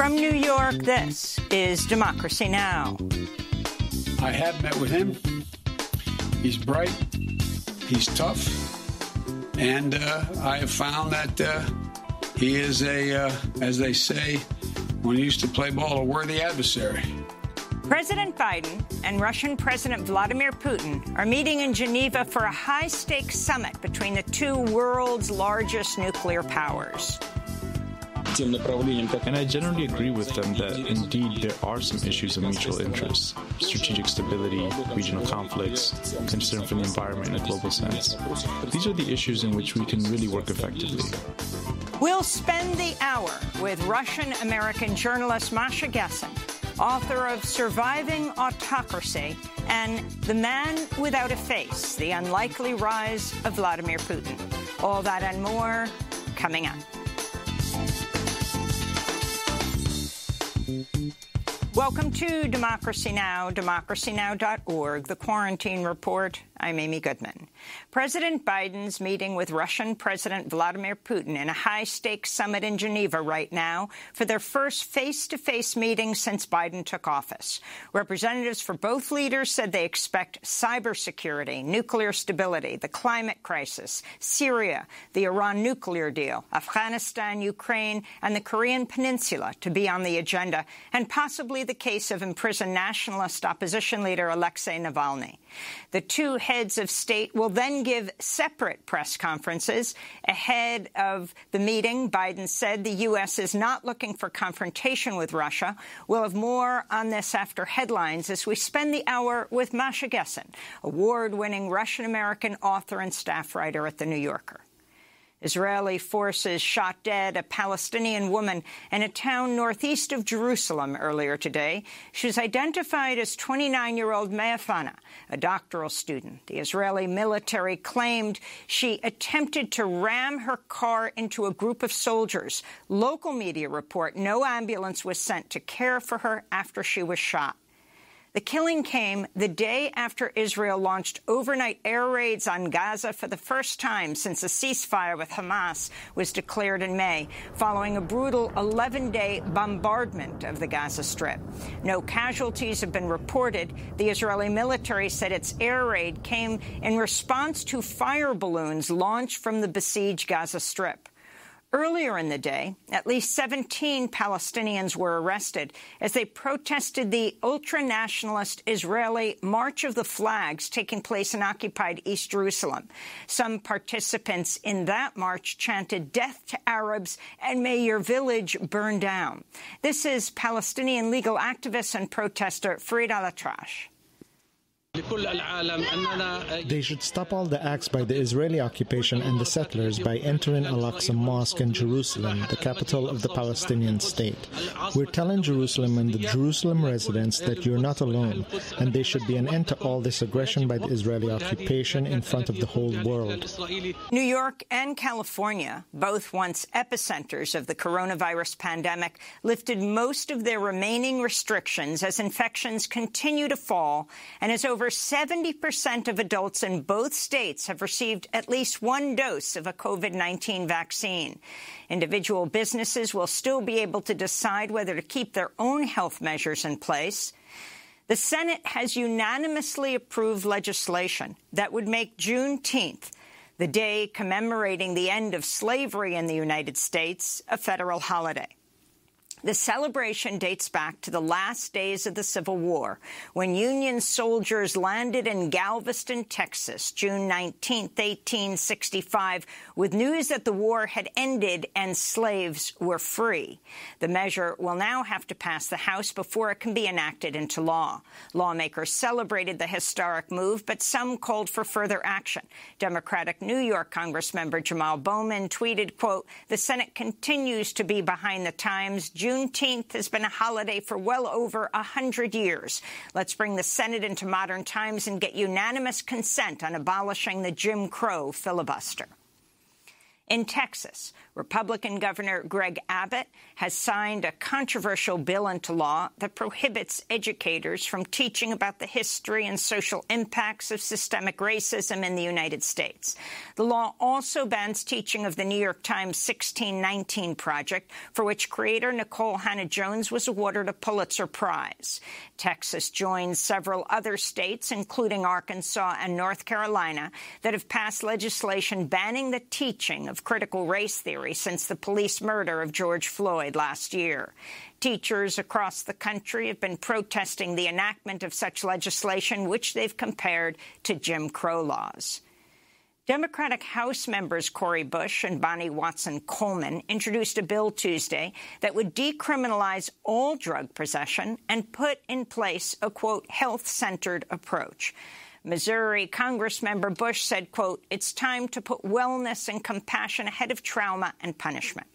From New York, this is Democracy Now! I have met with him. He's bright, he's tough, and I have found that he is as they say, when he used to play ball, a worthy adversary. President Biden and Russian President Vladimir Putin are meeting in Geneva for a high-stakes summit between the two world's largest nuclear powers. And I generally agree with them that, indeed, there are some issues of mutual interest: strategic stability, regional conflicts, concern for the environment in a global sense. These are the issues in which we can really work effectively. We'll spend the hour with Russian-American journalist Masha Gessen, author of Surviving Autocracy and The Man Without a Face, The Unlikely Rise of Vladimir Putin. All that and more coming up. Welcome to Democracy Now!, democracynow.org, The Quarantine Report. I'm Amy Goodman. President Biden's meeting with Russian President Vladimir Putin in a high-stakes summit in Geneva right now for their first face-to-face meeting since Biden took office. Representatives for both leaders said they expect cybersecurity, nuclear stability, the climate crisis, Syria, the Iran nuclear deal, Afghanistan, Ukraine, and the Korean Peninsula to be on the agenda, and possibly the case of imprisoned nationalist opposition leader Alexei Navalny. The two heads of state will then give separate press conferences. Ahead of the meeting, Biden said the U.S. is not looking for confrontation with Russia. We'll have more on this after headlines as we spend the hour with Masha Gessen, award-winning Russian-American author and staff writer at The New Yorker. Israeli forces shot dead a Palestinian woman in a town northeast of Jerusalem earlier today. She was identified as 29-year-old Maya Fana, a doctoral student. The Israeli military claimed she attempted to ram her car into a group of soldiers. Local media report no ambulance was sent to care for her after she was shot. The killing came the day after Israel launched overnight air raids on Gaza for the first time since a ceasefire with Hamas was declared in May, following a brutal 11-day bombardment of the Gaza Strip. No casualties have been reported. The Israeli military said its air raid came in response to fire balloons launched from the besieged Gaza Strip. Earlier in the day, at least 17 Palestinians were arrested as they protested the ultra-nationalist Israeli March of the Flags taking place in occupied East Jerusalem. Some participants in that march chanted "Death to Arabs" and "May your village burn down." This is Palestinian legal activist and protester Farid Al-Atrash. They should stop all the acts by the Israeli occupation and the settlers by entering Al-Aqsa Mosque in Jerusalem, the capital of the Palestinian state. We're telling Jerusalem and the Jerusalem residents that you're not alone, and there should be an end to all this aggression by the Israeli occupation in front of the whole world. New York and California, both once epicenters of the coronavirus pandemic, lifted most of their remaining restrictions as infections continue to fall, and as over 70% of adults in both states have received at least one dose of a COVID-19 vaccine. Individual businesses will still be able to decide whether to keep their own health measures in place. The Senate has unanimously approved legislation that would make Juneteenth, the day commemorating the end of slavery in the United States, a federal holiday. The celebration dates back to the last days of the Civil War, when Union soldiers landed in Galveston, Texas, June 19, 1865, with news that the war had ended and slaves were free. The measure will now have to pass the House before it can be enacted into law. Lawmakers celebrated the historic move, but some called for further action. Democratic New York Congressmember Jamal Bowman tweeted, quote, "The Senate continues to be behind the times. Juneteenth has been a holiday for well over 100 years. Let's bring the Senate into modern times and get unanimous consent on abolishing the Jim Crow filibuster." In Texas, Republican Governor Greg Abbott has signed a controversial bill into law that prohibits educators from teaching about the history and social impacts of systemic racism in the United States. The law also bans teaching of the New York Times 1619 Project, for which creator Nicole Hannah-Jones was awarded a Pulitzer Prize. Texas joins several other states, including Arkansas and North Carolina, that have passed legislation banning the teaching of critical race theory since the police murder of George Floyd last year. Teachers across the country have been protesting the enactment of such legislation, which they've compared to Jim Crow laws. Democratic House members Cori Bush and Bonnie Watson-Coleman introduced a bill Tuesday that would decriminalize all drug possession and put in place a, quote, health-centered approach. Missouri Congressmember Bush said, quote, it's time to put wellness and compassion ahead of trauma and punishment.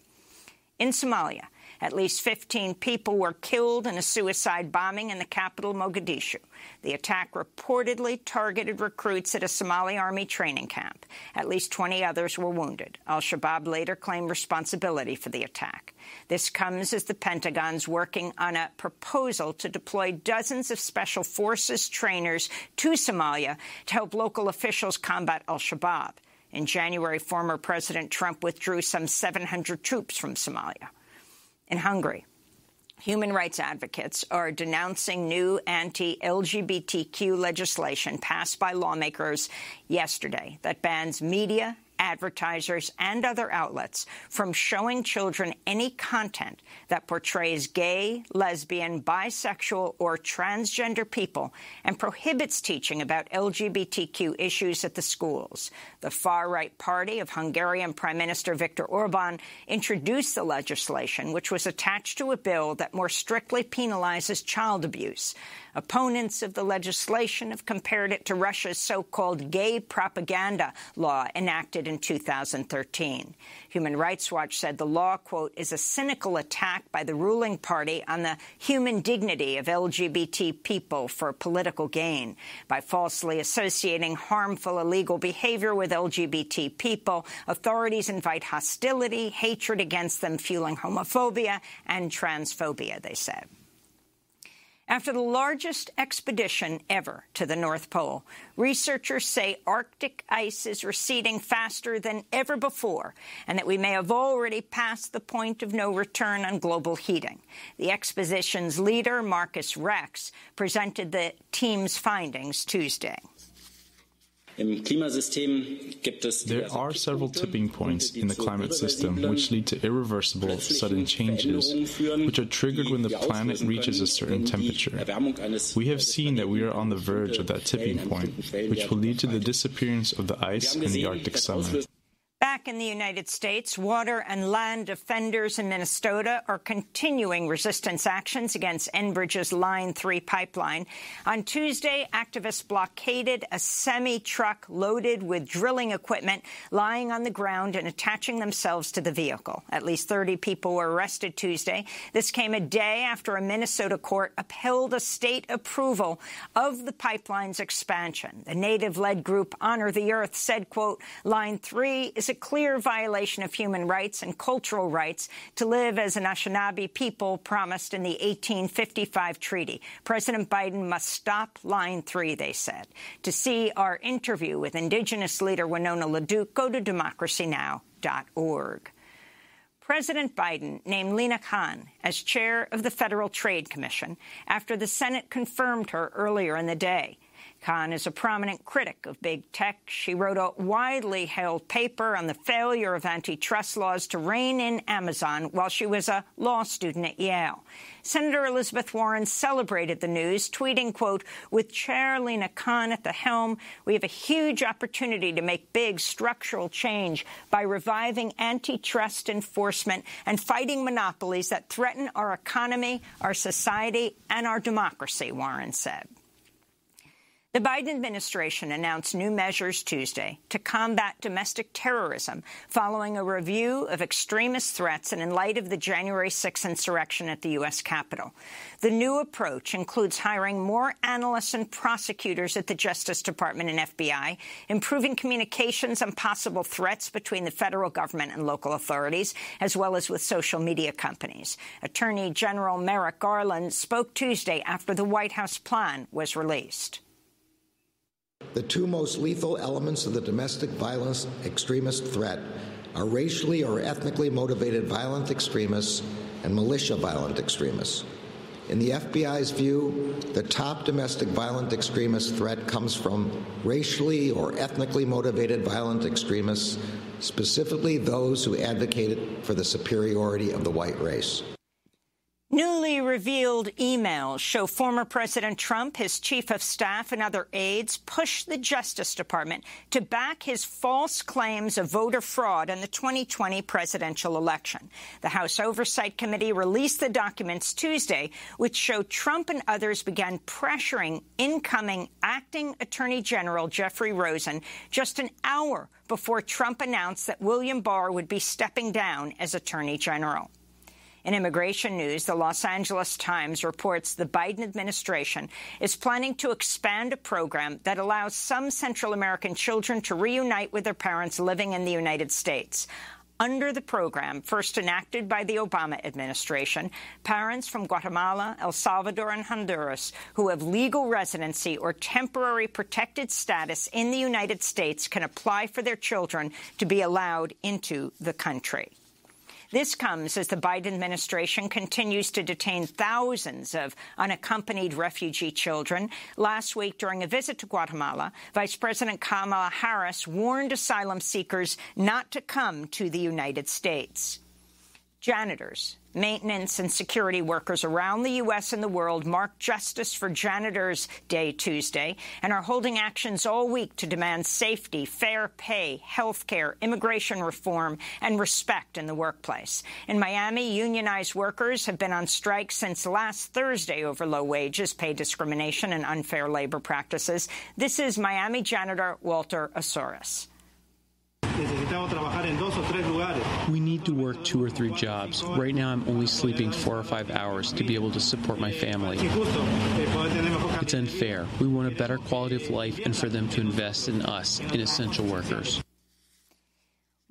In Somalia, at least 15 people were killed in a suicide bombing in the capital, Mogadishu. The attack reportedly targeted recruits at a Somali army training camp. At least 20 others were wounded. Al-Shabaab later claimed responsibility for the attack. This comes as the Pentagon's working on a proposal to deploy dozens of special forces trainers to Somalia to help local officials combat Al-Shabaab. In January, former President Trump withdrew some 700 troops from Somalia. In Hungary, human rights advocates are denouncing new anti-LGBTQ legislation passed by lawmakers yesterday that bans media, advertisers, and other outlets from showing children any content that portrays gay, lesbian, bisexual, or transgender people and prohibits teaching about LGBTQ issues at the schools. The far-right party of Hungarian Prime Minister Viktor Orban introduced the legislation, which was attached to a bill that more strictly penalizes child abuse. Opponents of the legislation have compared it to Russia's so-called gay propaganda law enacted in 2013. Human Rights Watch said the law, quote, is a cynical attack by the ruling party on the human dignity of LGBT people for political gain. By falsely associating harmful illegal behavior with LGBT people, authorities invite hostility, hatred against them, fueling homophobia and transphobia, they said. After the largest expedition ever to the North Pole, researchers say Arctic ice is receding faster than ever before and that we may have already passed the point of no return on global heating. The expedition's leader, Marcus Rex, presented the team's findings Tuesday. There are several tipping points in the climate system which lead to irreversible, sudden changes, which are triggered when the planet reaches a certain temperature. We have seen that we are on the verge of that tipping point, which will lead to the disappearance of the ice in the Arctic summer. Back in the United States, water and land defenders in Minnesota are continuing resistance actions against Enbridge's Line 3 pipeline. On Tuesday, activists blockaded a semi-truck loaded with drilling equipment lying on the ground and attaching themselves to the vehicle. At least 30 people were arrested Tuesday. This came a day after a Minnesota court upheld a state approval of the pipeline's expansion. The native-led group Honor the Earth said, quote, Line 3 is a clear violation of human rights and cultural rights to live as an Anishinaabe people promised in the 1855 treaty. President Biden must stop Line 3, they said. To see our interview with Indigenous leader Winona LaDuke, go to democracynow.org. President Biden named Lina Khan as chair of the Federal Trade Commission after the Senate confirmed her earlier in the day. Khan is a prominent critic of big tech. She wrote a widely held paper on the failure of antitrust laws to rein in Amazon while she was a law student at Yale. Senator Elizabeth Warren celebrated the news, tweeting, quote, with Chair Lina Khan at the helm, we have a huge opportunity to make big structural change by reviving antitrust enforcement and fighting monopolies that threaten our economy, our society, and our democracy, Warren said. The Biden administration announced new measures Tuesday to combat domestic terrorism following a review of extremist threats and in light of the January 6th insurrection at the U.S. Capitol. The new approach includes hiring more analysts and prosecutors at the Justice Department and FBI, improving communications on possible threats between the federal government and local authorities, as well as with social media companies. Attorney General Merrick Garland spoke Tuesday after the White House plan was released. The two most lethal elements of the domestic violence extremist threat are racially or ethnically motivated violent extremists and militia violent extremists. In the FBI's view, the top domestic violent extremist threat comes from racially or ethnically motivated violent extremists, specifically those who advocated for the superiority of the white race. Newly revealed emails show former President Trump, his chief of staff, and other aides pushed the Justice Department to back his false claims of voter fraud in the 2020 presidential election. The House Oversight Committee released the documents Tuesday, which show Trump and others began pressuring incoming acting Attorney General Jeffrey Rosen just an hour before Trump announced that William Barr would be stepping down as Attorney General. In immigration news, the Los Angeles Times reports the Biden administration is planning to expand a program that allows some Central American children to reunite with their parents living in the United States. Under the program, first enacted by the Obama administration, parents from Guatemala, El Salvador, and Honduras who have legal residency or temporary protected status in the United States can apply for their children to be allowed into the country. This comes as the Biden administration continues to detain thousands of unaccompanied refugee children. Last week, during a visit to Guatemala, Vice President Kamala Harris warned asylum seekers not to come to the United States. Janitors, maintenance and security workers around the U.S. and the world marked Justice for Janitors Day Tuesday and are holding actions all week to demand safety, fair pay, health care, immigration reform, and respect in the workplace. In Miami, unionized workers have been on strike since last Thursday over low wages, pay discrimination, and unfair labor practices. This is Miami janitor Walter Osoris. We need to work 2 or 3 jobs. Right now, I'm only sleeping 4 or 5 hours to be able to support my family. It's unfair. We want a better quality of life and for them to invest in us, in essential workers.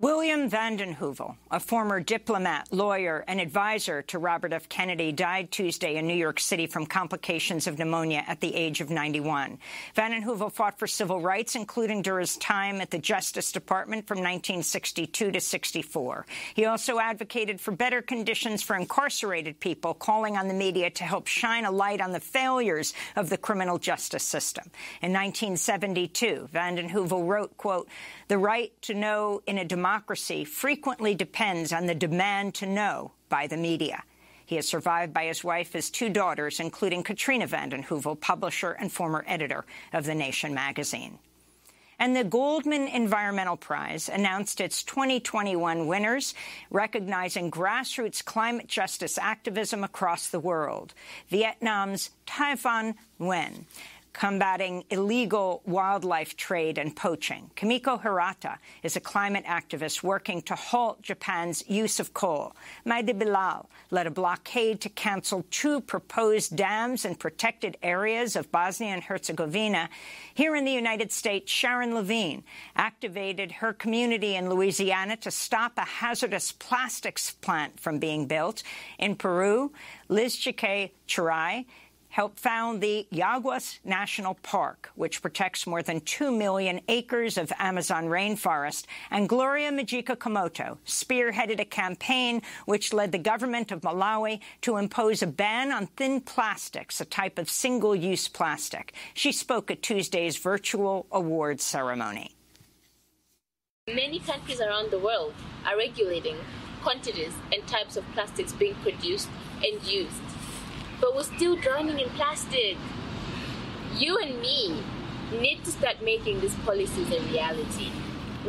William Vanden Heuvel, a former diplomat, lawyer, and advisor to Robert F. Kennedy, died Tuesday in New York City from complications of pneumonia at the age of 91. Vanden Heuvel fought for civil rights, including during his time at the Justice Department from 1962 to 64. He also advocated for better conditions for incarcerated people, calling on the media to help shine a light on the failures of the criminal justice system. In 1972, Vanden Heuvel wrote, quote, "The right to know in a democracy frequently depends on the demand to know by the media." He is survived by his wife, his 2 daughters, including Katrina Vanden Heuvel, publisher and former editor of The Nation magazine. And the Goldman Environmental Prize announced its 2021 winners, recognizing grassroots climate justice activism across the world. Vietnam's Thai Van Nguyen, combating illegal wildlife trade and poaching. Kimiko Hirata is a climate activist working to halt Japan's use of coal. Maidi Bilal led a blockade to cancel 2 proposed dams in protected areas of Bosnia and Herzegovina. Here in the United States, Sharon Levine activated her community in Louisiana to stop a hazardous plastics plant from being built. In Peru, Liz Chique Churay helped found the Yaguas National Park, which protects more than 2 million acres of Amazon rainforest. And Gloria Mujica Komoto spearheaded a campaign which led the government of Malawi to impose a ban on thin plastics, a type of single-use plastic. She spoke at Tuesday's virtual awards ceremony. Many countries around the world are regulating quantities and types of plastics being produced and used. But we're still drowning in plastic. You and me need to start making these policies a reality.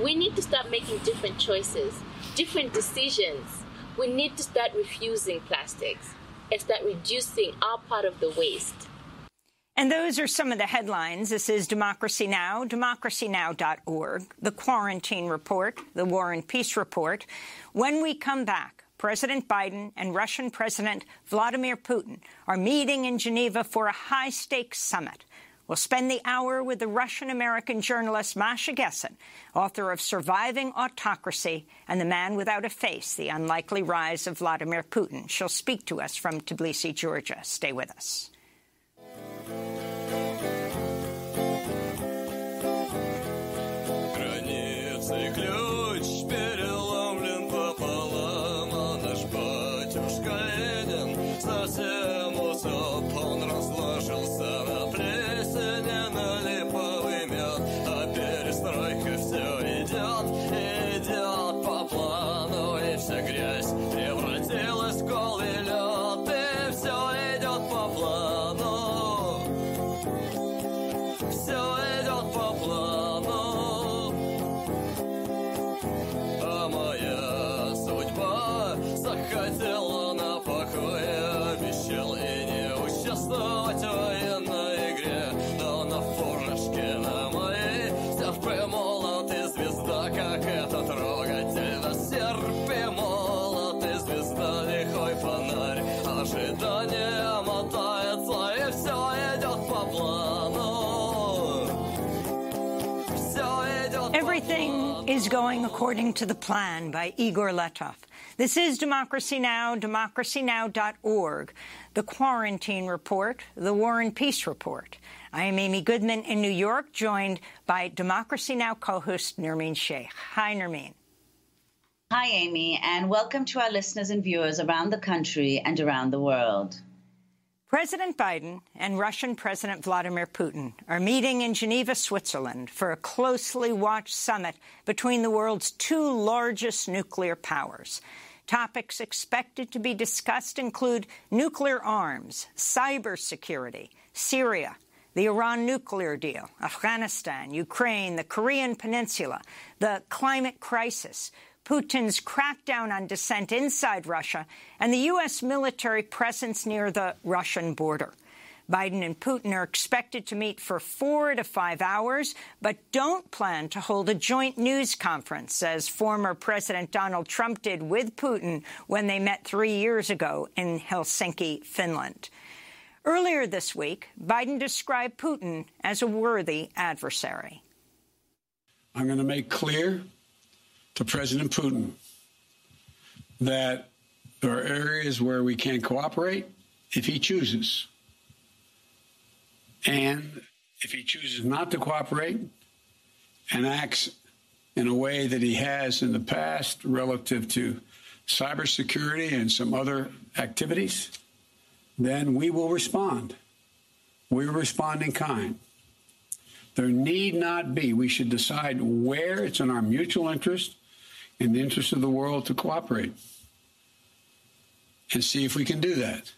We need to start making different choices, different decisions. We need to start refusing plastics and start reducing our part of the waste. And those are some of the headlines. This is Democracy Now!, democracynow.org, the Quarantine Report, the War and Peace Report. When we come back, President Biden and Russian President Vladimir Putin are meeting in Geneva for a high-stakes summit. We'll spend the hour with the Russian-American journalist Masha Gessen, author of Surviving Autocracy and The Man Without a Face, The Unlikely Rise of Vladimir Putin. She'll speak to us from Tbilisi, Georgia. Stay with us. Everything is going according to the plan by Igor Letov. This is Democracy Now!, democracynow.org, the Quarantine Report, the War and Peace Report. I am Amy Goodman in New York, joined by Democracy Now! Co-host Nermeen Sheikh. Hi, Nermeen. Hi, Amy, and welcome to our listeners and viewers around the country and around the world. President Biden and Russian President Vladimir Putin are meeting in Geneva, Switzerland, for a closely watched summit between the world's two largest nuclear powers. Topics expected to be discussed include nuclear arms, cybersecurity, Syria, the Iran nuclear deal, Afghanistan, Ukraine, the Korean Peninsula, the climate crisis, Putin's crackdown on dissent inside Russia, and the U.S. military presence near the Russian border. Biden and Putin are expected to meet for 4 to 5 hours, but don't plan to hold a joint news conference, as former President Donald Trump did with Putin when they met 3 years ago in Helsinki, Finland. Earlier this week, Biden described Putin as a worthy adversary. I'm going to make clear to President Putin that there are areas where we can cooperate if he chooses. And if he chooses not to cooperate and acts in a way that he has in the past relative to cybersecurity and some other activities, then we will respond. We will respond in kind. There need not be. We should decide where it's in our mutual interest, in the interest of the world, to cooperate and see if we can do that.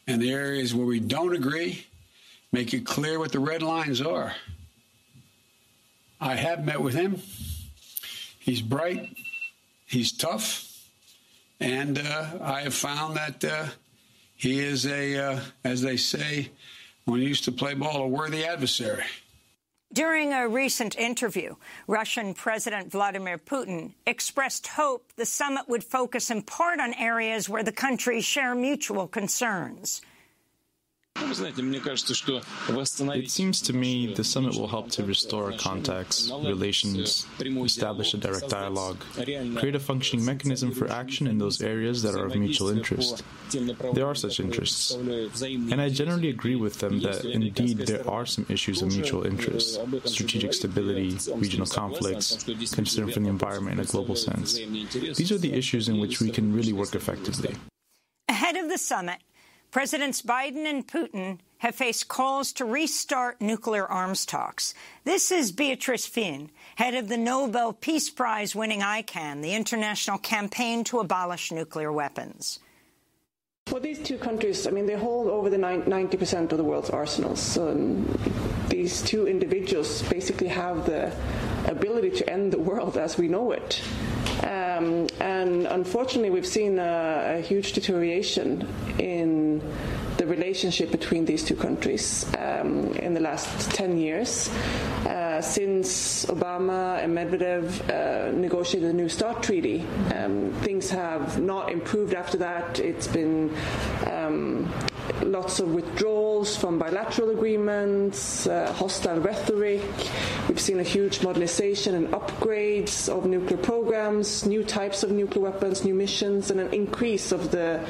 And the areas where we don't agree, make it clear what the red lines are. I have met with him. He's bright. He's tough. And I have found that he is as they say, when he used to play ball, a worthy adversary. During a recent interview, Russian President Vladimir Putin expressed hope the summit would focus in part on areas where the countries share mutual concerns. It seems to me the summit will help to restore contacts, relations, establish a direct dialogue, create a functioning mechanism for action in those areas that are of mutual interest. There are such interests, and I generally agree with them that indeed there are some issues of mutual interest: strategic stability, regional conflicts, concern for the environment in a global sense. These are the issues in which we can really work effectively. Ahead of the summit, Presidents Biden and Putin have faced calls to restart nuclear arms talks. This is Beatrice Fien, head of the Nobel Peace Prize-winning ICAN, the international campaign to abolish nuclear weapons. Well, these two countries, I mean, they hold over the 90% of the world's arsenals. So these two individuals basically have the ability to end the world as we know it. And unfortunately, we've seen a huge deterioration in the the relationship between these two countries in the last 10 years. Since Obama and Medvedev negotiated the New START treaty, things have not improved after that. It's been lots of withdrawals from bilateral agreements, hostile rhetoric. We've seen a huge modernization and upgrades of nuclear programs, new types of nuclear weapons, new missions, and an increase of the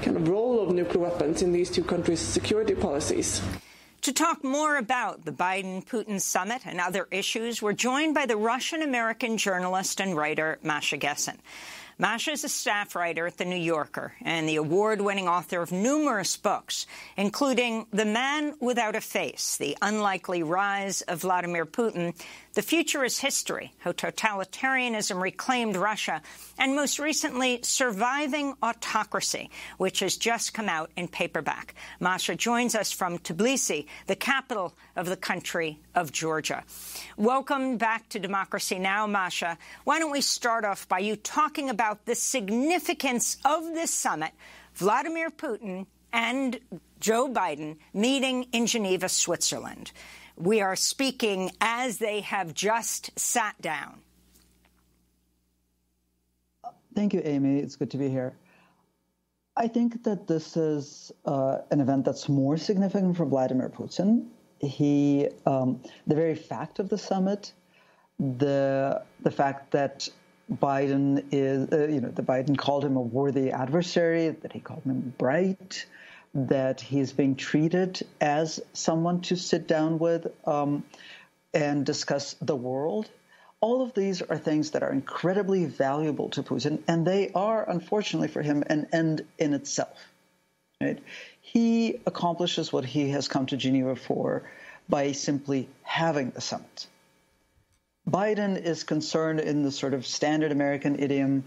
kind of role of nuclear weapons in these two countries' security policies. To talk more about the Biden-Putin summit and other issues, we're joined by the Russian-American journalist and writer Masha Gessen. Masha is a staff writer at The New Yorker and the award-winning author of numerous books, including The Man Without a Face, The Unlikely Rise of Vladimir Putin, The Future is History, How Totalitarianism Reclaimed Russia, and most recently, Surviving Autocracy, which has just come out in paperback. Masha joins us from Tbilisi, the capital of the country of Georgia. Welcome back to Democracy Now!, Masha. Why don't we start off by you talking about the significance of this summit, Vladimir Putin and Joe Biden meeting in Geneva, Switzerland. We are speaking as they have just sat down. Thank you, Amy. It's good to be here. I think that this is an event that's more significant for Vladimir Putin. The very fact of the summit, the fact that Biden is, that Biden called him a worthy adversary, that he called him bright, that he's being treated as someone to sit down with and discuss the world. All of these are things that are incredibly valuable to Putin, and they are, unfortunately for him, an end in itself. Right? He accomplishes what he has come to Geneva for by simply having the summit. Biden is concerned in the sort of standard American idiom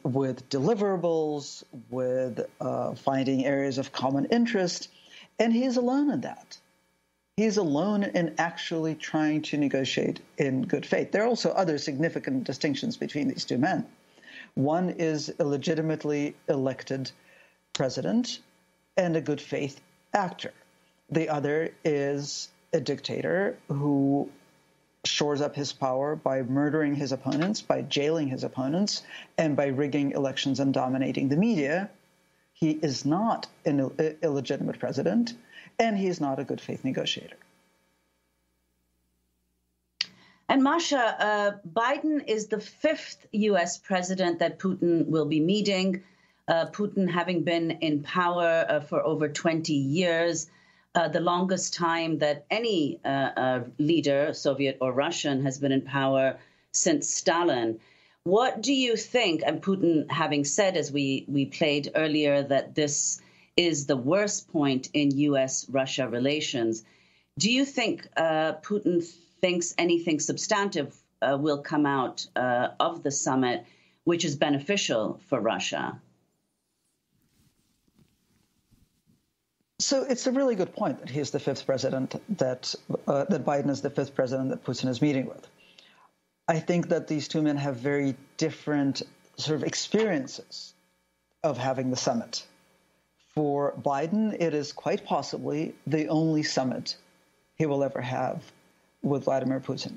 with deliverables, with finding areas of common interest, and he's alone in that. He's alone in actually trying to negotiate in good faith. There are also other significant distinctions between these two men. One is a legitimately elected president and a good faith actor. The other is a dictator who shores up his power by murdering his opponents, by jailing his opponents, and by rigging elections and dominating the media. He is not an illegitimate president, and he is not a good faith negotiator. And Masha, Biden is the fifth U.S. president that Putin will be meeting. Putin having been in power for over 20 years, the longest time that any leader, Soviet or Russian, has been in power since Stalin. What do you think, and Putin having said, as we played earlier, that this is the worst point in U.S.-Russia relations, do you think Putin thinks anything substantive will come out of the summit which is beneficial for Russia? So it's a really good point that he's the fifth president, that Biden is the fifth president that Putin is meeting with. I think that these two men have very different sort of experiences of having the summit. For Biden, it is quite possibly the only summit he will ever have with Vladimir Putin.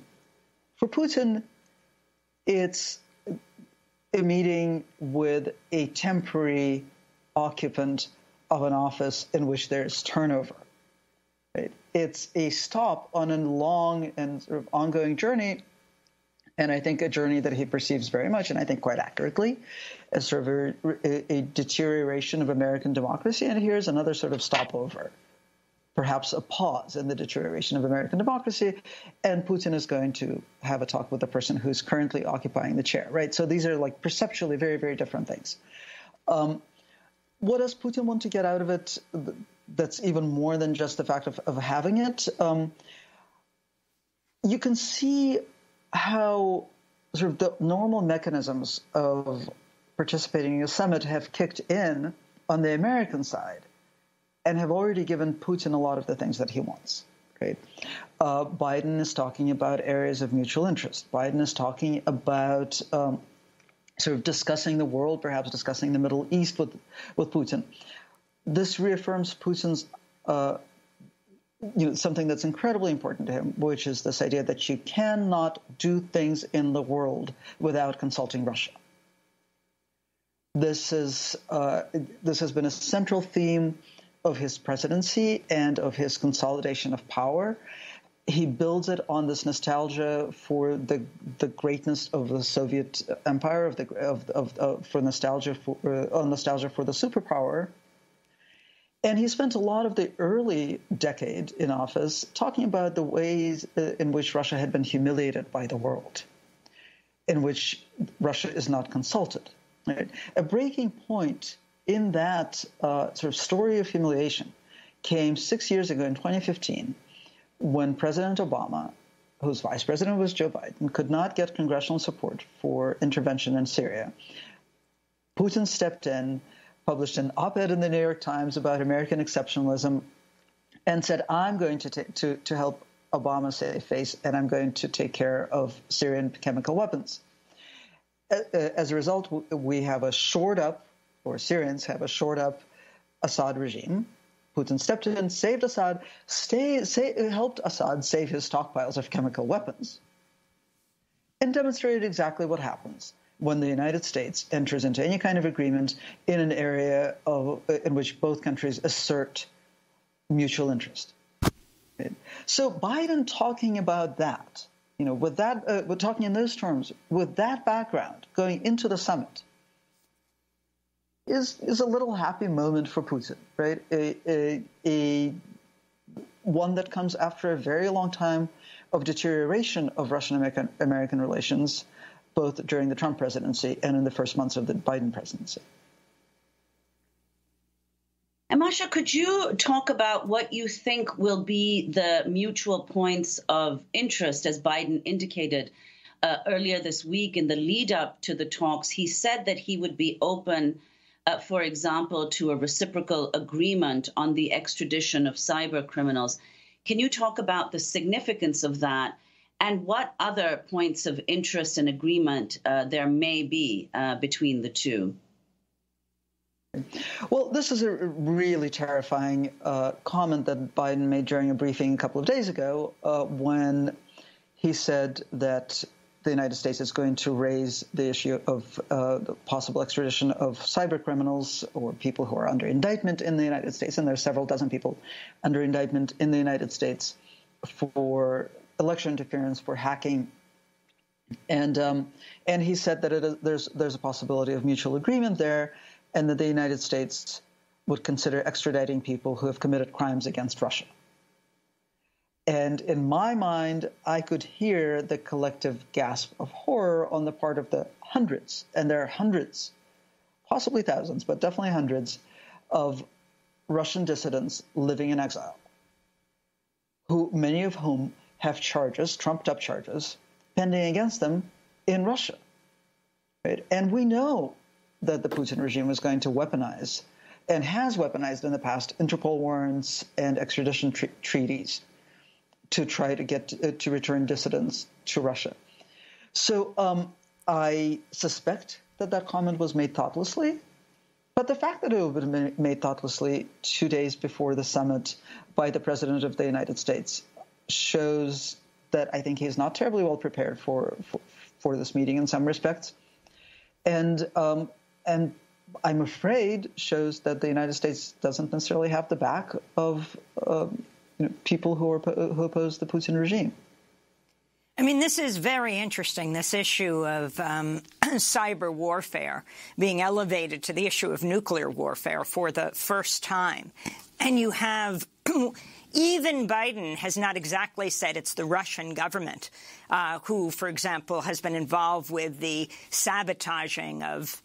For Putin, it's a meeting with a temporary occupant of an office in which there's turnover. Right? It's a stop on a long and sort of ongoing journey, and I think a journey that he perceives very much, and I think quite accurately, as sort of a deterioration of American democracy. And here's another sort of stopover, perhaps a pause in the deterioration of American democracy, and Putin is going to have a talk with the person who's currently occupying the chair, right? So these are like perceptually very, very different things. What does Putin want to get out of it that's even more than just the fact of having it? You can see how sort of the normal mechanisms of participating in a summit have kicked in on the American side and have already given Putin a lot of the things that he wants. Right? Biden is talking about areas of mutual interest. Biden is talking about sort of discussing the world, perhaps discussing the Middle East with Putin. this reaffirms Putin's something that's incredibly important to him, which is this idea that you cannot do things in the world without consulting Russia. This has been a central theme of his presidency and of his consolidation of power. He builds it on this nostalgia for the greatness of the Soviet Empire, nostalgia for the superpower. And he spent a lot of the early decade in office talking about the ways in which Russia had been humiliated by the world, in which Russia is not consulted. Right? A breaking point in that sort of story of humiliation came 6 years ago in 2015, when President Obama, whose vice president was Joe Biden, could not get congressional support for intervention in Syria. Putin stepped in, published an op-ed in the New York Times about American exceptionalism, and said, I'm going to help Obama save face, and I'm going to take care of Syrian chemical weapons. As a result, we have a shored-up, or Syrians have a shored-up Assad regime. Putin stepped in, saved Assad, helped Assad save his stockpiles of chemical weapons, and demonstrated exactly what happens when the United States enters into any kind of agreement in an area in which both countries assert mutual interest. Right? So Biden talking about that, with that, we're talking in those terms, with that background going into the summit, is a little happy moment for Putin, right? One that comes after a very long time of deterioration of Russian-American relations, both during the Trump presidency and in the first months of the Biden presidency. And Masha, could you talk about what you think will be the mutual points of interest, as Biden indicated earlier this week in the lead up to the talks? He said that he would be open, for example, to a reciprocal agreement on the extradition of cyber criminals. Can you talk about the significance of that? And what other points of interest and agreement there may be between the two? Well, this is a really terrifying comment that Biden made during a briefing a couple of days ago when he said that the United States is going to raise the issue of the possible extradition of cyber criminals or people who are under indictment in the United States. And there are several dozen people under indictment in the United States for election interference, for hacking, and he said that there's a possibility of mutual agreement there, and that the United States would consider extraditing people who have committed crimes against Russia. And in my mind, I could hear the collective gasp of horror on the part of the hundreds, and there are hundreds, possibly thousands, but definitely hundreds, of Russian dissidents living in exile, many of whom have charges, trumped-up charges, pending against them in Russia. Right? And we know that the Putin regime is going to weaponize, and has weaponized in the past, Interpol warrants and extradition treaties to try to get to return dissidents to Russia. So I suspect that comment was made thoughtlessly, but the fact that it would have been made thoughtlessly 2 days before the summit by the President of the United States shows that I think he's not terribly well prepared for this meeting in some respects, and I'm afraid shows that the United States doesn't necessarily have the back of people who oppose the Putin regime. I mean, this is very interesting, this issue of cyber warfare being elevated to the issue of nuclear warfare for the first time. And you have even Biden has not exactly said it's the Russian government who, for example, has been involved with the sabotaging of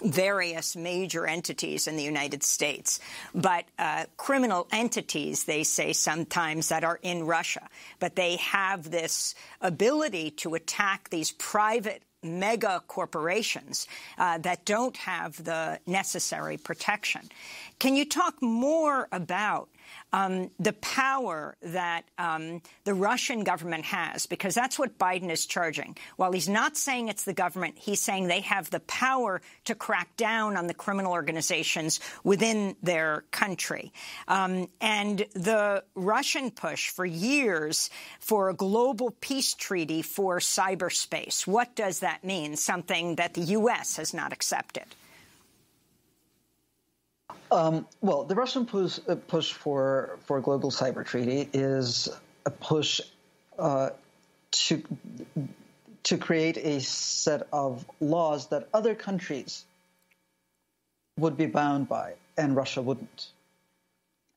various major entities in the United States, but criminal entities, they say sometimes, that are in Russia. But they have this ability to attack these private mega corporations that don't have the necessary protection. Can you talk more about the power that the Russian government has? Because that's what Biden is charging. While he's not saying it's the government, he's saying they have the power to crack down on the criminal organizations within their country. And the Russian push for years for a global peace treaty for cyberspace. What does that mean? Something that the U.S. has not accepted. Well, the Russian push for a global cyber treaty is a push to create a set of laws that other countries would be bound by, and Russia wouldn't.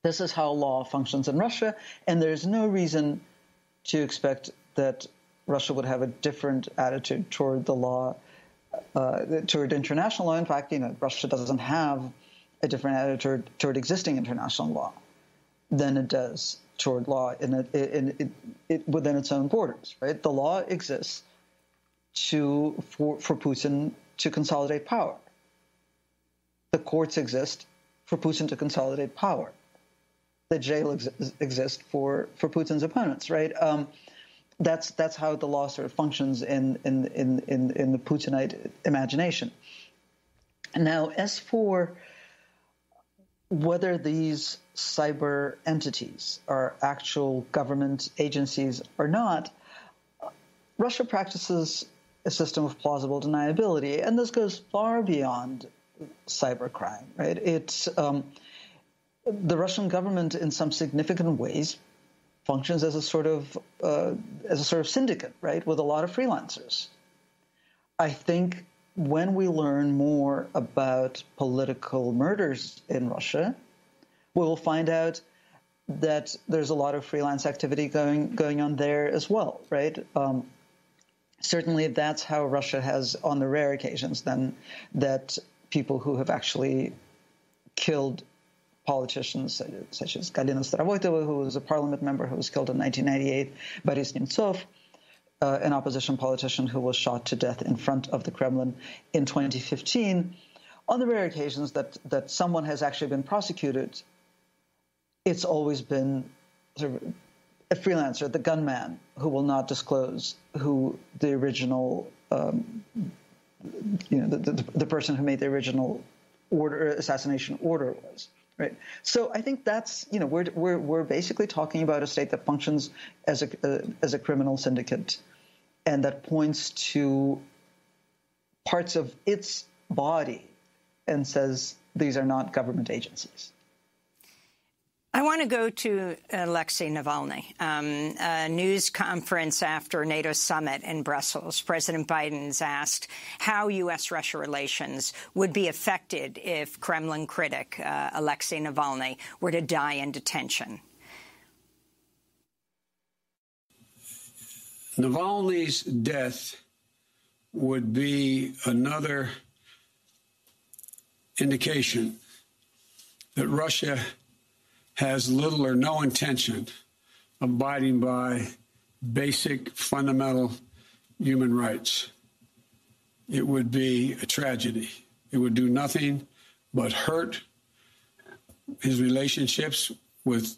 This is how law functions in Russia, and there's no reason to expect that Russia would have a different attitude toward the law, toward international law. In fact, Russia doesn't have a different attitude toward existing international law than it does toward law within its own borders. Right? The law exists for Putin to consolidate power. The courts exist for Putin to consolidate power. The jail exists for Putin's opponents. Right? That's how the law sort of functions in the Putinite imagination. Now, as for whether these cyber entities are actual government agencies or not, Russia practices a system of plausible deniability, and this goes far beyond cybercrime. Right? It's the Russian government, in some significant ways, functions as a sort of syndicate, right, with a lot of freelancers. I think when we learn more about political murders in Russia, we will find out that there's a lot of freelance activity going on there as well, right? Certainly, that's how Russia has, on the rare occasions, then, that people who have actually killed politicians, such as Galina Starovoytova, who was a parliament member who was killed in 1998, Boris Nemtsov, an opposition politician who was shot to death in front of the Kremlin in 2015. On the rare occasions that someone has actually been prosecuted, it's always been sort of a freelancer, the gunman, who will not disclose who the original, the person who made the original assassination order was. Right. So I think that's, we're basically talking about a state that functions as a criminal syndicate, and that points to parts of its body and says these are not government agencies. I want to go to Alexei Navalny. A news conference after NATO summit in Brussels, President Biden's asked how U.S.-Russia relations would be affected if Kremlin critic Alexei Navalny were to die in detention. Navalny's death would be another indication that Russia has little or no intention of abiding by basic, fundamental human rights. It would be a tragedy. It would do nothing but hurt his relationships with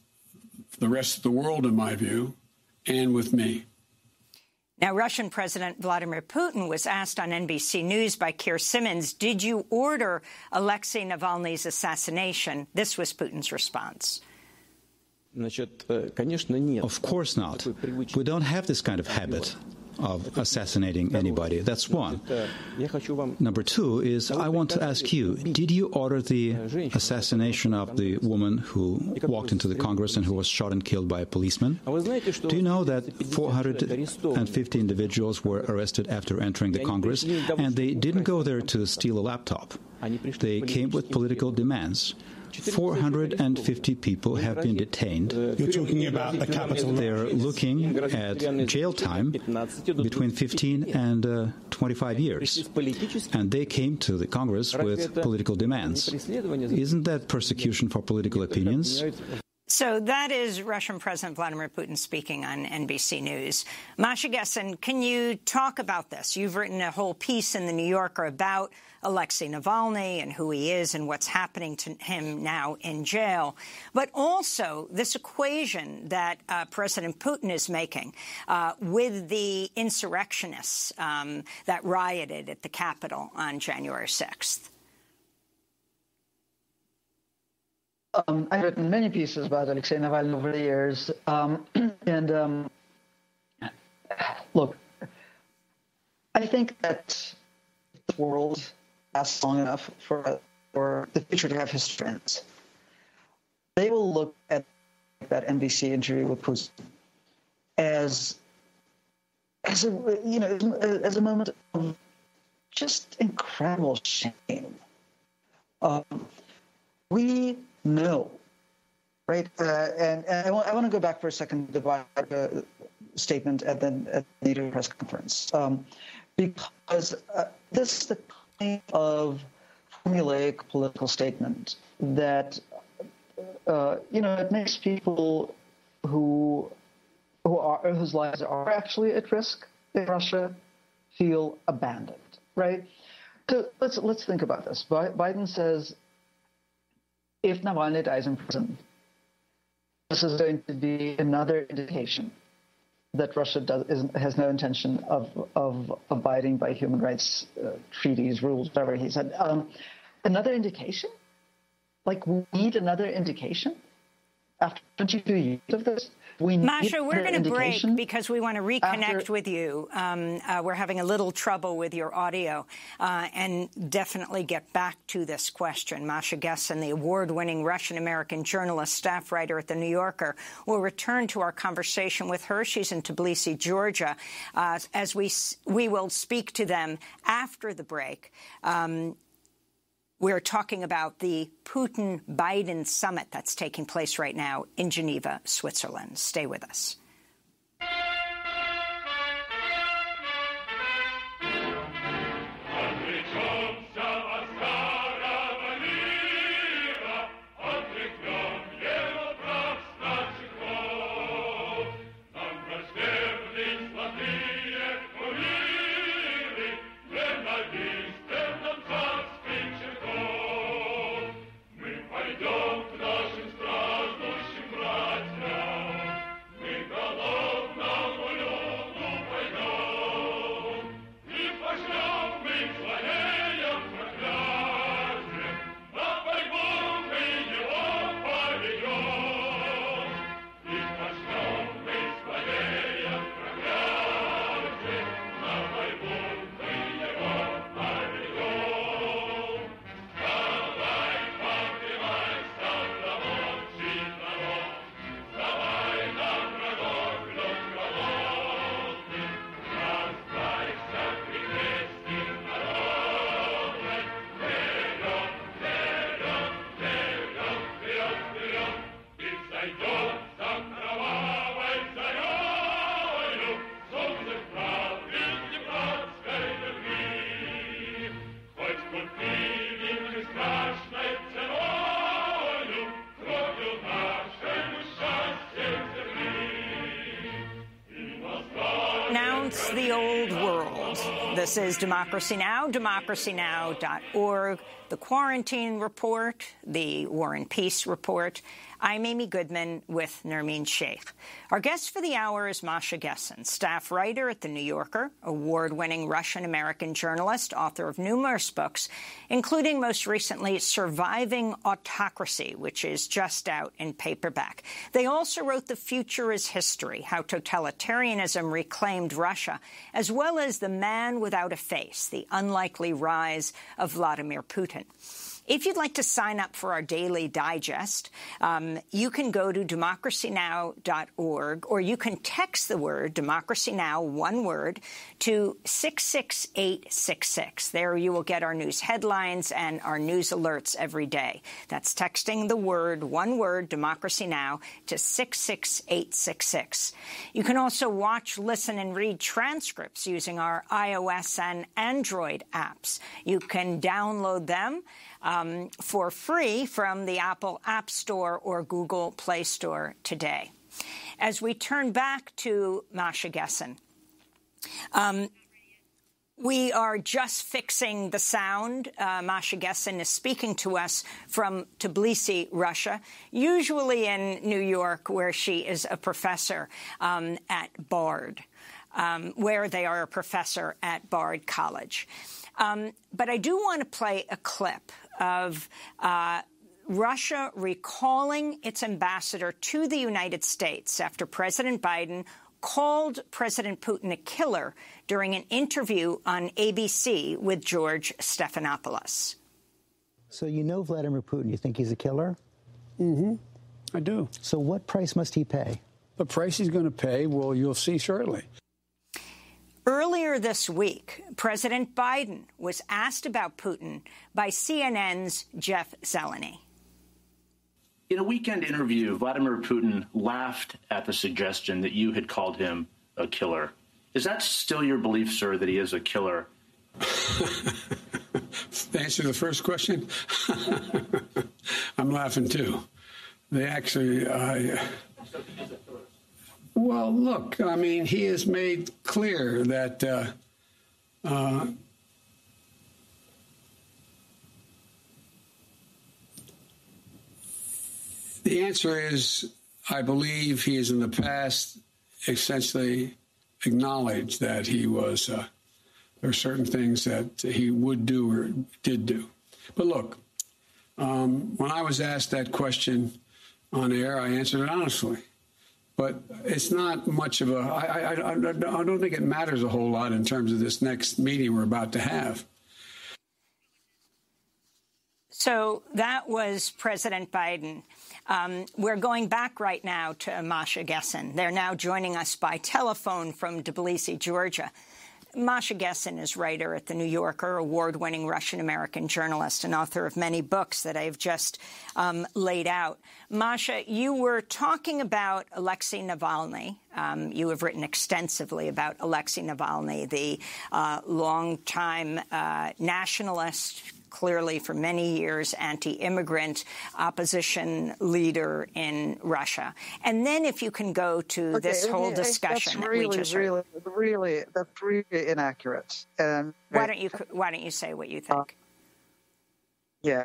the rest of the world, in my view, and with me. Now, Russian President Vladimir Putin was asked on NBC News by Keir Simmons, did you order Alexei Navalny's assassination? This was Putin's response. Of course not. We don't have this kind of habit of assassinating anybody. That's one. Number two is, I want to ask you, did you order the assassination of the woman who walked into the Congress and who was shot and killed by a policeman? Do you know that 450 individuals were arrested after entering the Congress, and they didn't go there to steal a laptop? They came with political demands. 450 people have been detained. You're talking about the Capitol. They're looking at jail time between 15 and 25 years. And they came to the Congress with political demands. Isn't that persecution for political opinions? So that is Russian President Vladimir Putin speaking on NBC News. Masha Gessen, can you talk about this? You've written a whole piece in The New Yorker about Alexei Navalny and who he is and what's happening to him now in jail, but also this equation that President Putin is making with the insurrectionists that rioted at the Capitol on January 6th. I've written many pieces about Alexei Navalny over the years. Look, I think that the world lasts long enough for the future to have his strengths. They will look at that NBC interview with Putin as a moment of just incredible shame. We know, right? And I want to go back for a second to the statement at the NATO press conference, because this is the kind of formulaic political statement that it makes people whose lives are actually at risk in Russia feel abandoned, right? So let's think about this. Biden says, if Navalny dies in prison, this is going to be another indication that Russia has no intention of abiding by human rights treaties, rules, whatever he said. Another indication? Like, we need another indication? After 22 years of this? Masha, we're going to break because we want to reconnect with you. We're having a little trouble with your audio and definitely get back to this question. Masha Gessen, the award-winning Russian-American journalist, staff writer at The New Yorker, will return to our conversation with her. She's in Tbilisi, Georgia, as we will speak to them after the break. We're talking about the Putin-Biden summit that's taking place right now in Geneva, Switzerland. Stay with us. The old world. This is Democracy Now!, democracynow.org, the Quarantine Report, the War and Peace Report. I'm Amy Goodman with Nermeen Sheikh. Our guest for the hour is Masha Gessen, staff writer at The New Yorker, award-winning Russian-American journalist, author of numerous books, including most recently Surviving Autocracy, which is just out in paperback. They also wrote The Future is History, How Totalitarianism Reclaimed Russia, as well as The Man Without a Face, The Unlikely Rise of Vladimir Putin. If you'd like to sign up for our daily digest, you can go to democracynow.org, or you can text the word Democracy Now!, one word, to 66866. There you will get our news headlines and our news alerts every day. That's texting the word, one word, Democracy Now! To 66866. You can also watch, listen, and read transcripts using our iOS and Android apps. You can download them for free from the Apple App Store or Google Play Store today. As we turn back to Masha Gessen, we are just fixing the sound. Masha Gessen is speaking to us from Tbilisi, Russia, usually in New York, where she is a professor at Bard, where they are a professor at Bard College. But I do want to play a clip of Russia recalling its ambassador to the United States after President Biden called President Putin a killer during an interview on ABC with George Stephanopoulos. So you know Vladimir Putin. You think he's a killer? Mm-hmm. I do. So what price must he pay? The price he's going to pay, well, you'll see shortly. Earlier this week, President Biden was asked about Putin by CNN's Jeff Zeleny. In a weekend interview, Vladimir Putin laughed at the suggestion that you had called him a killer. Is that still your belief, sir, that he is a killer? To answer the first question, I'm laughing too. They actually, well, look, I mean, he has made clear that the answer is, I believe he has in the past essentially acknowledged that he was, there are certain things that he would do or did do. But look, when I was asked that question on air, I answered it honestly. But it's not much of a, I don't think it matters a whole lot in terms of this next meeting we're about to have. So that was President Biden. We're going back right now to Masha Gessen. They're now joining us by telephone from Tbilisi, Georgia. Masha Gessen is writer at The New Yorker, award-winning Russian-American journalist and author of many books that I've just laid out. Masha, you were talking about Alexei Navalny. You have written extensively about Alexei Navalny, the longtime nationalist, clearly for many years anti-immigrant opposition leader in Russia. And then if you can go to this whole discussion that's really, that we just heard. That's really inaccurate. And why don't you say what you think? Yeah,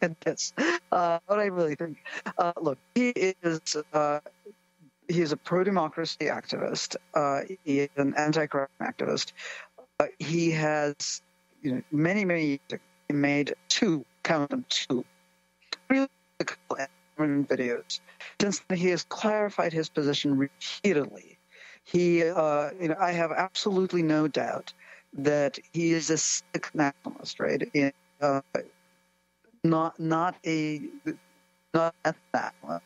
it's what I really think. Look, he is a pro-democracy activist. He is an anti-corruption activist. He has, many years ago, he made two really videos. Since then, he has clarified his position repeatedly. He, I have absolutely no doubt that he is a sick nationalist, right? Not a nationalist,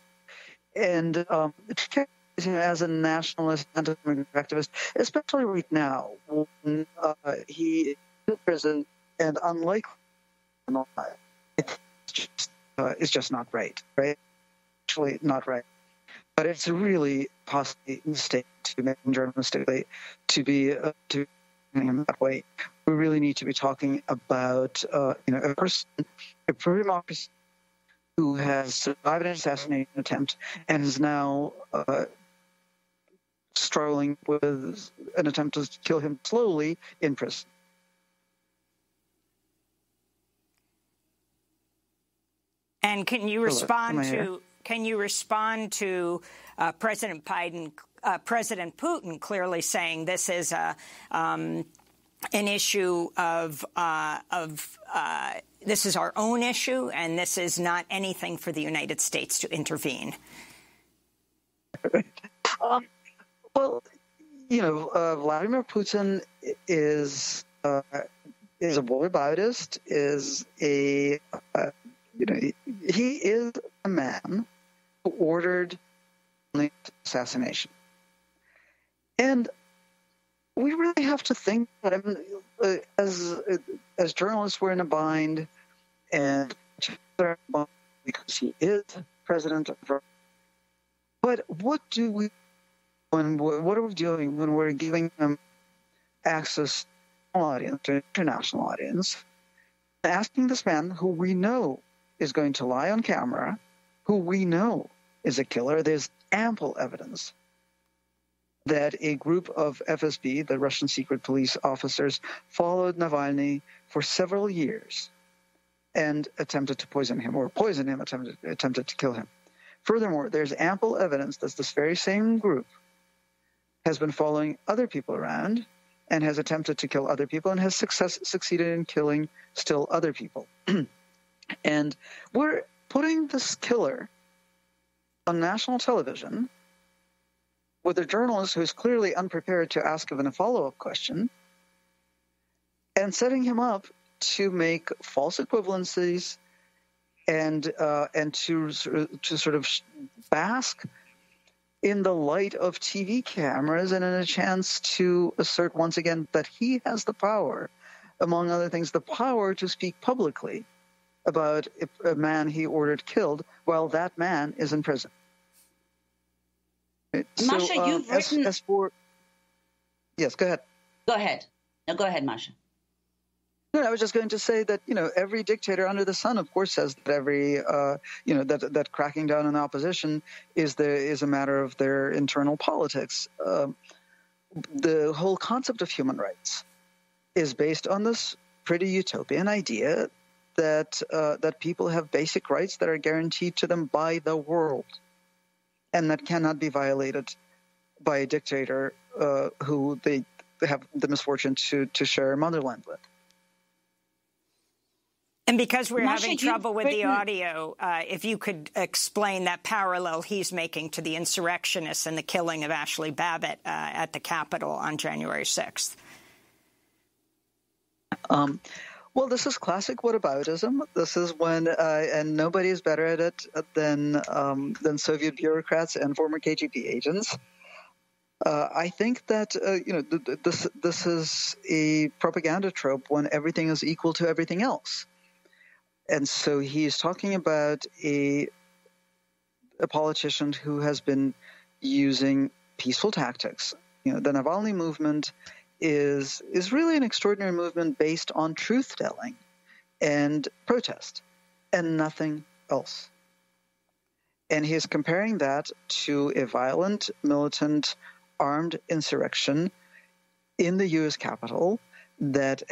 and as a nationalist anti-immigrant activist, especially right now when he is in prison and unlikely, it's just not right? Actually, not right. But it's really possibly a mistake to make him journalistically to be him that way. We really need to be talking about a person, a pro-democracy who has survived an assassination attempt and is now struggling with an attempt to kill him slowly in prison. And can you respond to President Putin clearly saying this is an issue of this is our own issue and this is not anything for the United States to intervene? Vladimir Putin is a Bolshevist, he is a man who ordered the assassination. And we really have to think that as journalists, we're in a bind, and because he is president of Russia. But what are we doing when we're giving him access to an audience, to an international audience, Asking this man, who we know is going to lie on camera, who we know is a killer, there's ample evidence that a group of FSB, the Russian secret police officers, followed Navalny for several years and attempted to poison him, or poison him, attempted to kill him. Furthermore, there's ample evidence that this very same group has been following other people around and has attempted to kill other people and has succeeded in killing still other people. And we're putting this killer on national television with a journalist who's clearly unprepared to ask even a follow-up question, and setting him up to make false equivalencies and to sort of bask in the light of TV cameras and in a chance to assert once again that he has the power, among other things, the power to speak publicly about a man he ordered killed while that man is in prison. Masha, you've written... Yes, go ahead. Go ahead. No, go ahead, Masha. No, I was just going to say that, every dictator under the sun, of course, says that every, that cracking down on the opposition is a matter of their internal politics. The whole concept of human rights is based on this pretty utopian idea that people have basic rights that are guaranteed to them by the world, and that cannot be violated by a dictator who they have the misfortune to share a motherland with. And because we're having trouble with the audio, if you could explain that parallel he's making to the insurrectionists and the killing of Ashley Babbitt at the Capitol on January 6th. Well, this is classic whataboutism. This is when, and nobody is better at it than Soviet bureaucrats and former KGB agents. I think that this is a propaganda trope when everything is equal to everything else, and so he's talking about a politician who has been using peaceful tactics. The Navalny movement is really an extraordinary movement based on truth-telling and protest and nothing else. And he is comparing that to a violent, militant, armed insurrection in the U.S. Capitol that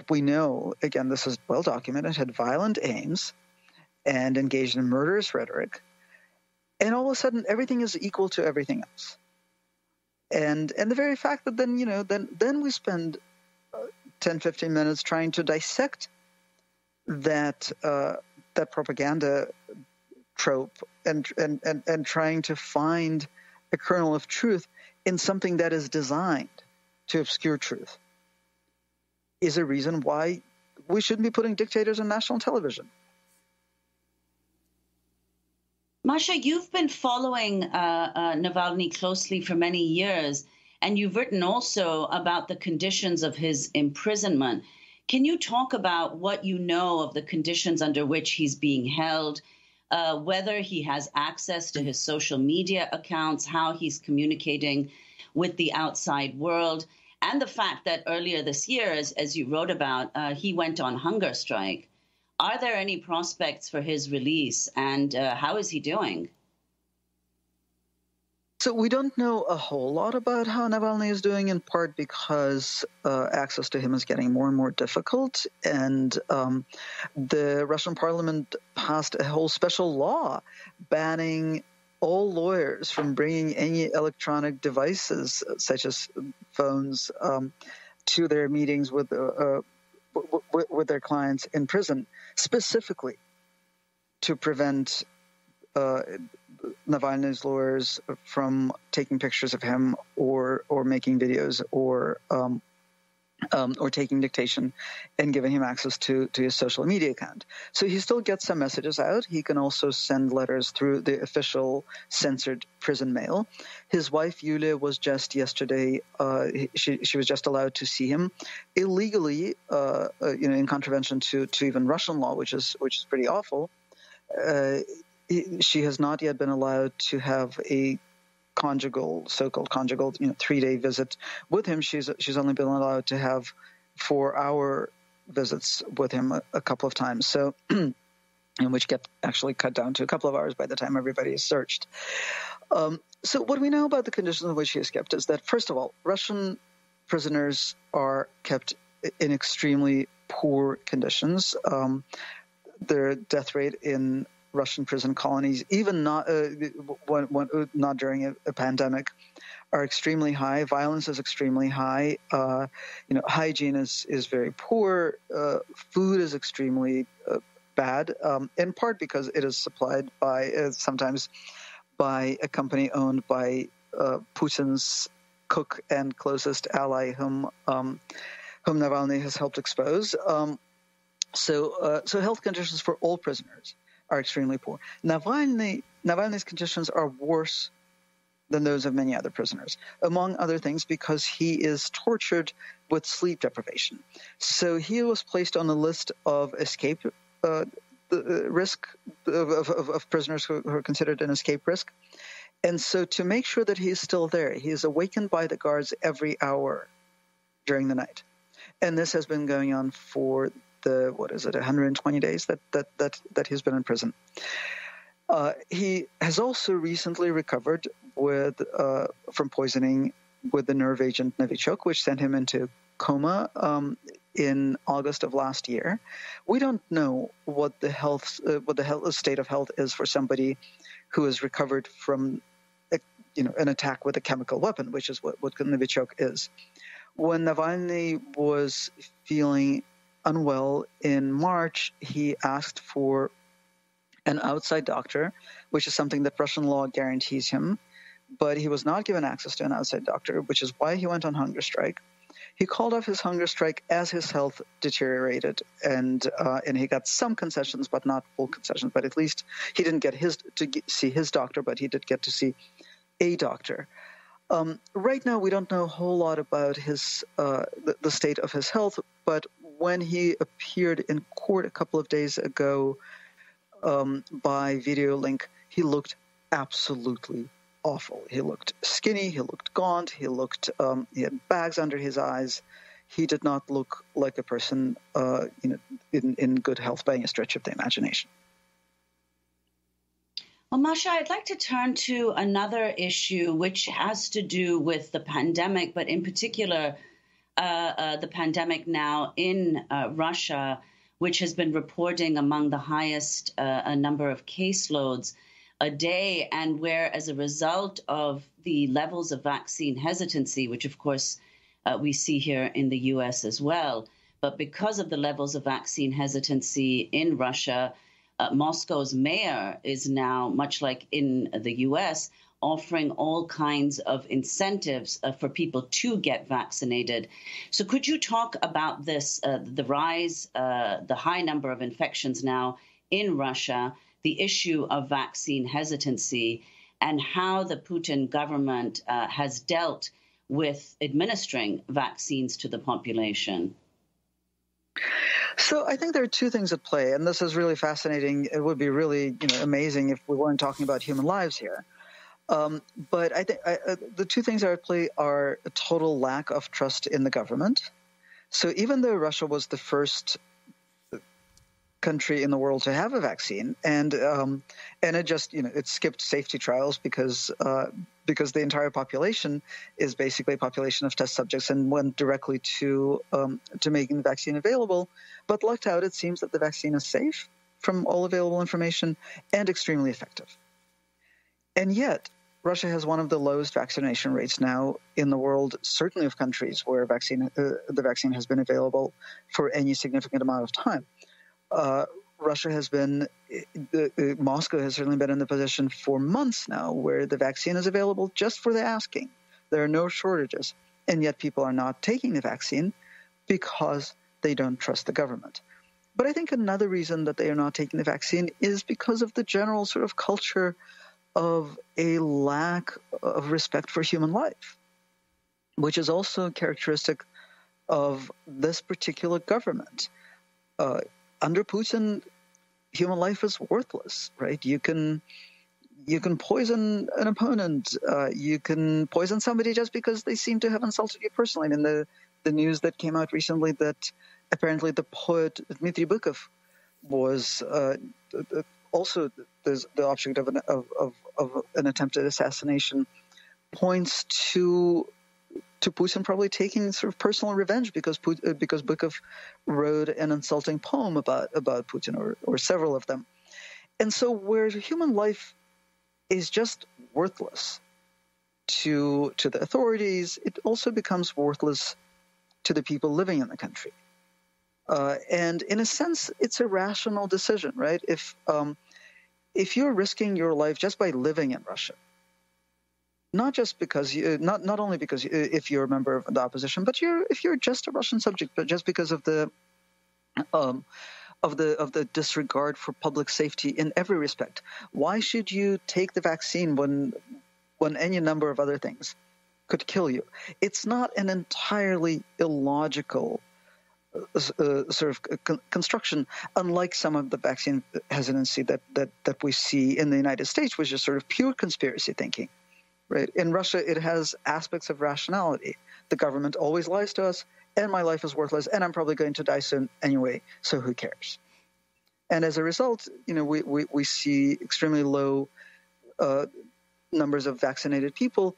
we know, again, this is well documented, had violent aims and engaged in murderous rhetoric. And all of a sudden, everything is equal to everything else. And the very fact that then we spend 10, 15 minutes trying to dissect that propaganda trope and trying to find a kernel of truth in something that is designed to obscure truth is a reason why we shouldn't be putting dictators on national television. Masha, you've been following Navalny closely for many years, and you've written also about the conditions of his imprisonment. Can you talk about what you know of the conditions under which he's being held, whether he has access to his social media accounts, how he's communicating with the outside world, and the fact that earlier this year, as you wrote about, he went on hunger strike? Are there any prospects for his release, and how is he doing? So we don't know a whole lot about how Navalny is doing, in part because access to him is getting more and more difficult. And the Russian parliament passed a whole special law banning all lawyers from bringing any electronic devices, such as phones, to their meetings with their clients in prison, specifically to prevent Navalny's lawyers from taking pictures of him or making videos or taking dictation and giving him access to his social media account. So he still gets some messages out. He can also send letters through the official censored prison mail. His wife, Yulia, was just yesterday, she was just allowed to see him illegally, in contravention to even Russian law, which is pretty awful. She has not yet been allowed to have a so-called conjugal, 3-day visit with him. She's only been allowed to have 4-hour visits with him a couple of times. So, and which get actually cut down to a couple of hours by the time everybody is searched. So what we know about the conditions in which he is kept is that, first of all, Russian prisoners are kept in extremely poor conditions. Their death rate in Russian prison colonies, even not during a pandemic, are extremely high. Violence is extremely high. Hygiene is very poor. Food is extremely bad, in part because it is supplied by sometimes by a company owned by Putin's cook and closest ally, whom Navalny has helped expose. So health conditions for all prisoners are extremely poor. Navalny's conditions are worse than those of many other prisoners, among other things because he is tortured with sleep deprivation. So he was placed on a list of escape risk of prisoners who are considered an escape risk. And so to make sure that he is still there, he is awakened by the guards every hour during the night. And this has been going on for 120 days that he's been in prison. He has also recently recovered from poisoning with the nerve agent Novichok, which sent him into coma in August of last year. We don't know what the state of health is for somebody who has recovered from an attack with a chemical weapon, which is what Novichok is. When Navalny was feeling unwell in March, he asked for an outside doctor, which is something that Russian law guarantees him, but he was not given access to an outside doctor, which is why he went on hunger strike. He called off his hunger strike as his health deteriorated, and he got some concessions, but not full concessions. But at least he didn't get to see his doctor, but he did get to see a doctor. Right now, we don't know a whole lot about the state of his health, but when he appeared in court a couple of days ago by video link, he looked absolutely awful. He looked skinny, he looked gaunt, he had bags under his eyes. He did not look like a person in good health by any stretch of the imagination. Well, Masha, I'd like to turn to another issue which has to do with the pandemic, but in particular, the pandemic now in Russia, which has been reporting among the highest number of caseloads a day, and where, as a result of the levels of vaccine hesitancy, which of course we see here in the U.S. as well, but because of the levels of vaccine hesitancy in Russia, Moscow's mayor is now, much like in the U.S., offering all kinds of incentives for people to get vaccinated. So could you talk about this, the rise, the high number of infections now in Russia, the issue of vaccine hesitancy, and how the Putin government has dealt with administering vaccines to the population? So I think there are two things at play, and this is really fascinating. It would be really amazing if we weren't talking about human lives here. But I think the two things that are at play are a total lack of trust in the government. So even though Russia was the first country in the world to have a vaccine, and it just it skipped safety trials because the entire population is basically a population of test subjects and went directly to making the vaccine available. But lucked out, it seems that the vaccine is safe from all available information and extremely effective. And yet, Russia has one of the lowest vaccination rates now in the world, certainly of countries where the vaccine has been available for any significant amount of time. Russia has been, Moscow has certainly been in the position for months now where the vaccine is available just for the asking. There are no shortages, and yet people are not taking the vaccine because they don't trust the government. But I think another reason that they are not taking the vaccine is because of the general sort of culture of a lack of respect for human life, which is also characteristic of this particular government. Under Putin, human life is worthless, right? You can poison an opponent. You can poison somebody just because they seem to have insulted you personally. I mean, the news that came out recently that apparently the poet Dmitry Bykov was also the object of an attempted assassination, points to Putin probably taking sort of personal revenge because Bykov wrote an insulting poem about Putin, or several of them. And so where human life is just worthless to the authorities, it also becomes worthless to the people living in the country. And in a sense, it's a rational decision, right? If you're risking your life just by living in Russia, not just because not only because if you're a member of the opposition, but if you're just a Russian subject, but just because of the disregard for public safety in every respect, why should you take the vaccine when any number of other things could kill you? It's not an entirely illogical sort of construction, unlike some of the vaccine hesitancy that we see in the United States, which is sort of pure conspiracy thinking. Right. In Russia, it has aspects of rationality. The government always lies to us, and my life is worthless, and I'm probably going to die soon anyway, so who cares? And as a result, we see extremely low numbers of vaccinated people.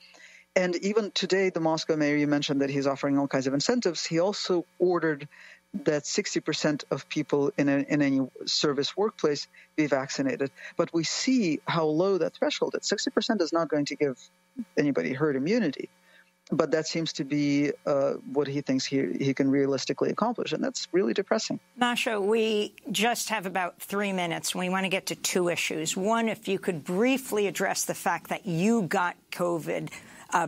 And even today, the Moscow mayor, you mentioned that he's offering all kinds of incentives. He also ordered that 60% of people in any service workplace be vaccinated. But we see how low that threshold is. 60% is not going to give anybody herd immunity. But that seems to be what he thinks he can realistically accomplish, and that's really depressing. Masha, we just have about 3 minutes. We want to get to two issues. One, if you could briefly address the fact that you got COVID,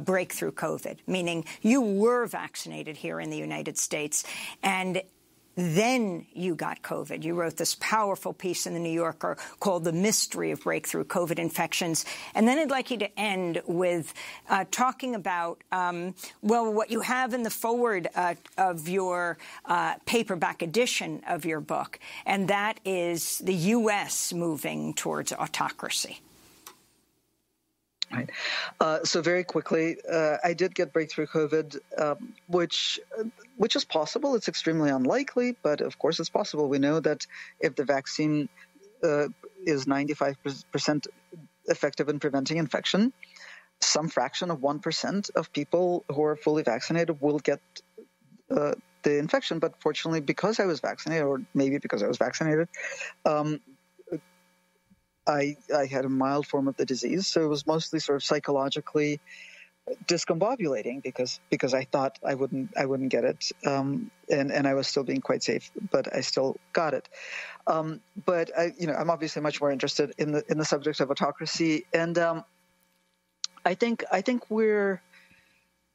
breakthrough COVID, meaning you were vaccinated here in the United States, and then you got COVID. You wrote this powerful piece in The New Yorker called The Mystery of Breakthrough COVID Infections. And then I'd like you to end with talking about, what you have in the forward of your paperback edition of your book, and that is the U.S. moving towards autocracy. Right. So very quickly, I did get breakthrough COVID, which is possible. It's extremely unlikely, but of course it's possible. We know that if the vaccine is 95% effective in preventing infection, some fraction of 1% of people who are fully vaccinated will get the infection. But fortunately, because I was vaccinated, or maybe because I was vaccinated, I had a mild form of the disease, so it was mostly sort of psychologically discombobulating because I thought I wouldn't get it, and I was still being quite safe, but I still got it. But I'm obviously much more interested in the subject of autocracy, and I think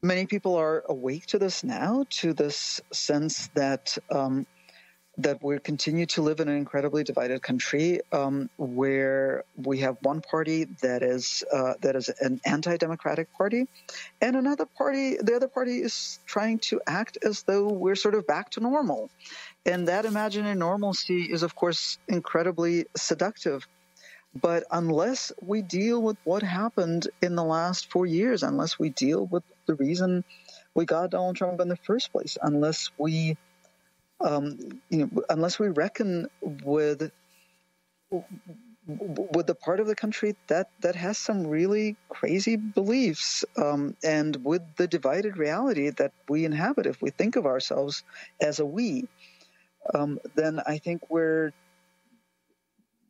many people are awake to this now, to this sense that we continue to live in an incredibly divided country, where we have one party that is an anti-democratic party, and the other party is trying to act as though we're sort of back to normal. And that imaginary normalcy is, of course, incredibly seductive. But unless we deal with what happened in the last 4 years, unless we deal with the reason we got Donald Trump in the first place, unless we reckon with the part of the country that has some really crazy beliefs, and with the divided reality that we inhabit, if we think of ourselves as a we, then I think we're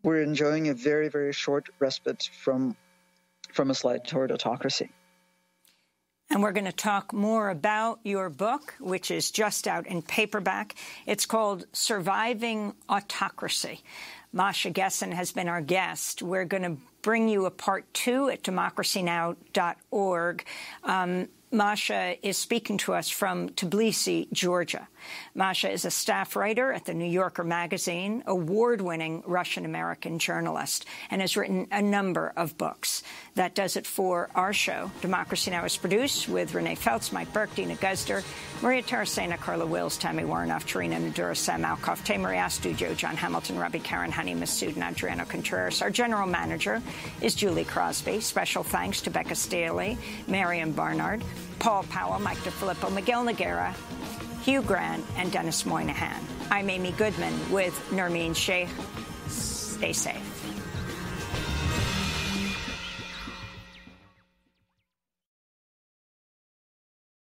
enjoying a very, very short respite from a slide toward autocracy. And we're going to talk more about your book, which is just out in paperback. It's called Surviving Autocracy. Masha Gessen has been our guest. We're going to bring you a part 2 at democracynow.org. Masha is speaking to us from Tbilisi, Georgia. Masha is a staff writer at The New Yorker magazine, award-winning Russian-American journalist, and has written a number of books. That does it for our show. Democracy Now! Is produced with Renee Feltz, Mike Burke, Dina Guzder, Maria Tarasena, Carla Wills, Tammy Warnoff, Tarina Nadura, Sam Alkoff, Tamer Astudio, John Hamilton, Robbie Karen, Honey Massoud, and Adriano Contreras. Our general manager is Julie Crosby. Special thanks to Becca Staley, Marion Barnard, Paul Powell, Mike DeFilippo, Miguel Noguera, Hugh Grant, and Dennis Moynihan. I'm Amy Goodman with Nermeen Sheikh. Stay safe.